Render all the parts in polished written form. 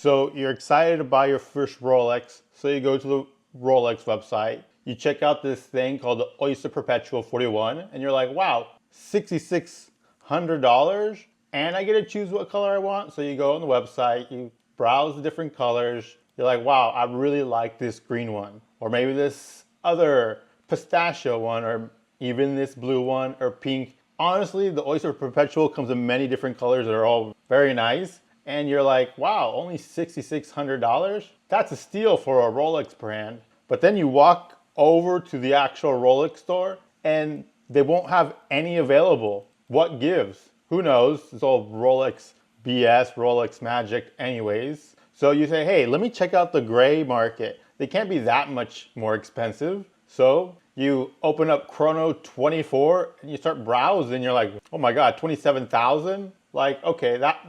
So you're excited to buy your first Rolex. So you go to the Rolex website, you check out this thing called the Oyster Perpetual 41, and you're like, wow, $6,600, and I get to choose what color I want. So you go on the website, you browse the different colors. You're like, wow, I really like this green one, or maybe this other pistachio one, or even this blue one, or pink. Honestly, the Oyster Perpetual comes in many different colors that are all very nice. And you're like, wow, only $6,600? That's a steal for a Rolex brand. But then you walk over to the actual Rolex store and they won't have any available. What gives? Who knows? It's all Rolex BS, Rolex magic anyways. So you say, hey, let me check out the gray market. They can't be that much more expensive. So you open up Chrono 24 and you start browsing. You're like, oh my God, 27,000? Like, okay, that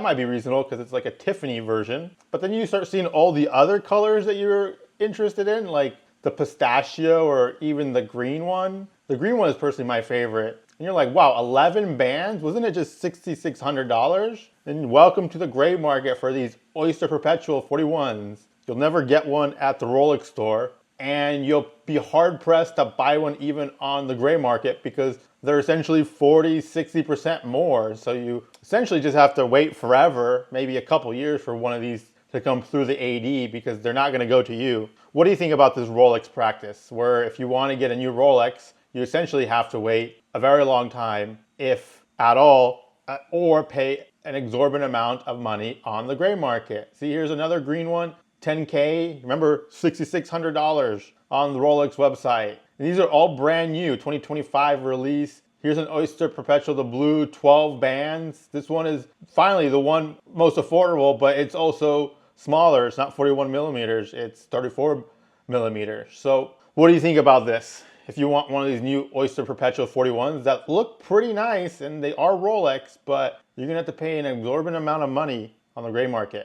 might be reasonable because it's like a Tiffany version. But then you start seeing all the other colors that you're interested in, like the pistachio or even the green one. The green one is personally my favorite. And you're like, wow, 11 bands? Wasn't it just $6,600? And welcome to the gray market for these Oyster Perpetual 41s. You'll never get one at the Rolex store. And you'll be hard pressed to buy one even on the gray market because they're essentially 40, 60% more. So you essentially just have to wait forever, maybe a couple years for one of these to come through the AD because they're not going to go to you. What do you think about this Rolex practice where if you want to get a new Rolex, you essentially have to wait a very long time, if at all, or pay an exorbitant amount of money on the gray market? See, here's another green one. 10K, remember $6,600 on the Rolex website. And these are all brand new, 2025 release. Here's an Oyster Perpetual, the blue, 12 bands. This one is finally the one most affordable, but it's also smaller. It's not 41 millimeters, it's 34 millimeters. So what do you think about this? If you want one of these new Oyster Perpetual 41s that look pretty nice and they are Rolex, but you're gonna have to pay an exorbitant amount of money on the gray market.